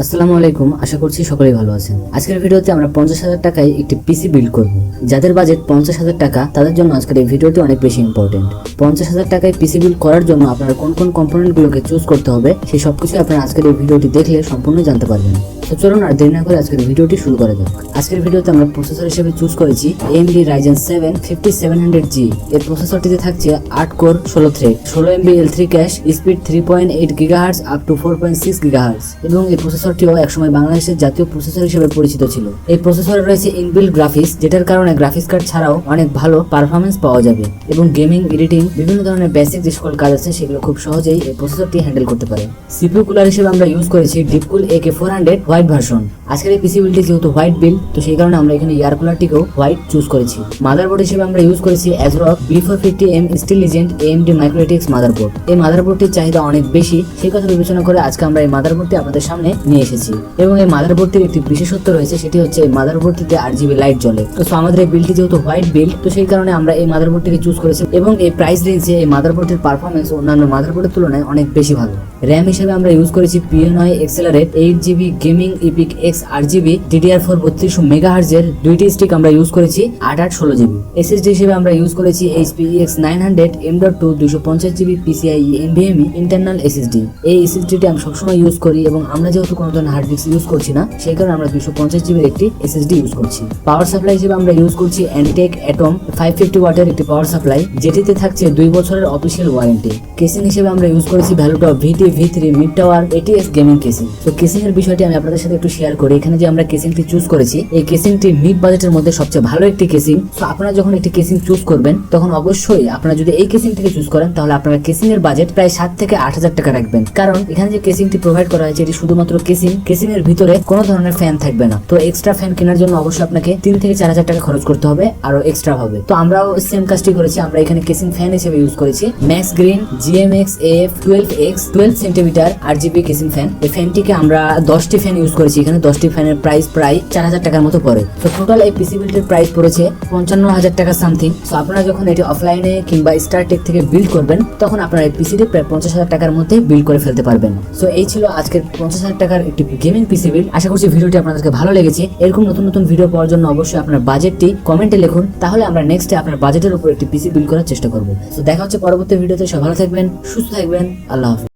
আসসালামু আলাইকুম, আশা করছি সকলেই ভালো আছেন। আজকের ভিডিওতে আমরা 50,000 টাকায় একটি পিসি বিল্ড করব। যাদের বাজেট 50,000 টাকা তাদের জন্য আজকের এই ভিডিওটি অনেক বেশি ইম্পর্টেন্ট। 50,000 টাকায় পিসি বিল্ড করার জন্য আপনারা কোন কোন কম্পোনেন্টগুলোকে চুজ করতে হবে সেই সবকিছু আপনারা আজকের এই ভিডিওটি দেখলে সম্পূর্ণ জানতে পারবেন। তো চলুন আর দেরি না করে আজকের ভিডিওটি শুরু করা যাক। আজকের ভিডিওতে আমরা প্রসেসর হিসেবে চুজ করেছি AMD Ryzen 7 5700G। এর প্রসেসরটিতে থাকছে 8 core 16 thread, 16 MB L3 cash, speed 3.8 GHz up to 4.6 GHz এবং এই প্রসেসরটিও একসময় বাংলাদেশের জাতীয় প্রসেসর হিসেবে পরিচিত ছিল। এই প্রসেসরে রয়েছে ইনবিল্ট গ্রাফিক্স, যেটার কারণে গ্রাফিক্স কার্ড ছাড়াও অনেক ভালো পারফরমেন্স পাওয়া যাবে এবং গেমিং, এডিটিং, বিভিন্ন ধরনের বেসিক যে সকল কাজ আছে সেগুলো খুব সহজেই এই প্রসেসরটি হ্যান্ডেল করতে পারে। সিপিইউ কুলার হিসেবে আমরা ইউজ করেছি ডিপকুল AK400 হোয়াইট ভার্সন। আজকের এই পিসি বিল্ডটি যেহেতু হোয়াইট বিল্ড, তো সেই কারণে আমরা এখানে এয়ার কুলারটিকেও হোয়াইট চুজ করেছি। মাদারবোর্ড হিসেবে আমরা ইউজ করেছি ASRock B450M steel legend AMD micro ATX motherboard. এই মাদারবোর্ডটির চাহিদা অনেক বেশি, সেই কথা বিবেচনা করে আজকে আমরা এই মাদারবোর্ডটি আপনাদের সামনে নিয়ে এসেছি। এবং এই মাদারবোর্ডটির একটি বিশেষত্ব রয়েছে, সেটি হচ্ছে এই মাদারবোর্ডটিতে RGB লাইট জ্বলে। তো আমাদের এই বিল্ডটি যেহেতু হোয়াইট বিল্ড, তো সেই কারণে আমরা এই মাদারবোর্ডটিকে চুজ করেছি এবং এই প্রাইস রেঞ্জে এই মাদারবোর্ডটির পারফরমেন্স অন্যান্য মাদারবোর্ডের তুলনায় অনেক বেশি ভালো। র্যাম হিসেবে আমরা ইউজ করেছি PN9 Accelerate 8GB gaming EPIC X RGB DDR4 3200 MHz এর দুইটি স্টিক আমরা ইউজ করেছি 8/16GB। SSD হিসেবে আমরা ইউজ করেছি HP EX900 M.2 250GB PCIe NVMe internal SSD। এই SSDটি আমরা সবসময় ইউজ করি এবং আমরা যেহেতু কোনো ধরনের হার্ড ডিস্ক ইউজ করছি না, সেই কারণে আমরা 250GB এর একটি SSD ইউজ করছি। পাওয়ার সাপ্লাই হিসেবে আমরা ইউজ করছি Antec Atom 550 ওয়াটের একটি পাওয়ার সাপ্লাই, যেটিতে থাকছে 2 বছরের অফিসিয়াল ওয়ারেন্টি। কেসিং হিসেবে আমরা ইউজ করেছি ভ্যালুটপ VT-V3 mid tower ATX gaming casing. তো কেসিং এর বিষয়টি আমি আপনাদের সাথে একটু শেয়ার করি। এখানে যে আমরা কেসিংটি চুজ করেছি, এই কেসিংটি মিড বাজেটের মধ্যে সবচেয়ে ভালো একটি কেসিং। তো আপনারা যখন একটি কেসিং চুজ করবেন, তখন অবশ্যই আপনারা যদি এই কেসিংটিকে চুজ করেন, তাহলে আপনারা কেসিং এর বাজেট প্রায় 7 থেকে 8,000 টাকা রাখবেন। কারণ এখানে যে কেসিংটি প্রোভাইড করা হয়েছে এটি শুধুমাত্র কেসিং, কেসিং এর ভিতরে কোনো ধরনের ফ্যান থাকবে না। তো এক্সট্রা ফ্যান কেনার জন্য অবশ্যই আপনাকে 3 থেকে 4,000 টাকা খরচ করতে হবে আরো এক্সট্রা ভাবে। তো আমরাও সেম কাজটি করেছি, আমরা এখানে কেসিং ফ্যান হিসেবে ইউজ করেছি max green GMX AF 12X 12 centimetre RGB casing fan. এই ফ্যানটিকে আমরা 10টি ফ্যান ইউজ করেছি। এখানে 10টি ফ্যানের প্রাইস প্রায় 4,000 টাকার মতো পড়ে। তো টোটাল এই পিসি বিল্ডের প্রাইস পড়েছে 55,000 টাকা সামথিং। সো আপনারা যখন এটি অফলাইনে কিংবা স্টারটেক থেকে বিল্ড করবেন, তখন আপনারা এই পিসিটি প্রায় 50,000 টাকার মধ্যে বিল্ড করে ফেলতে পারবেন। সো এই ছিল আজকের 50,000 টাকার একটি গেমিং পিসি বিল্ড। আশা করছি ভিডিওটি আপনাদেরকে ভালো লেগেছে। এরকম নতুন নতুন ভিডিও পাওয়ার জন্য অবশ্যই আপনার বাজেটটি কমেন্টে লিখুন, তাহলে আমরা নেক্সটে আপনার বাজেটের উপর একটি পিসি বিল্ড করার চেষ্টা করব। তো দেখা হচ্ছে পরবর্তী ভিডিওতে। সব ভালো থাকবেন, সুস্থ থাকবেন, আল্লাহ হাফেজ।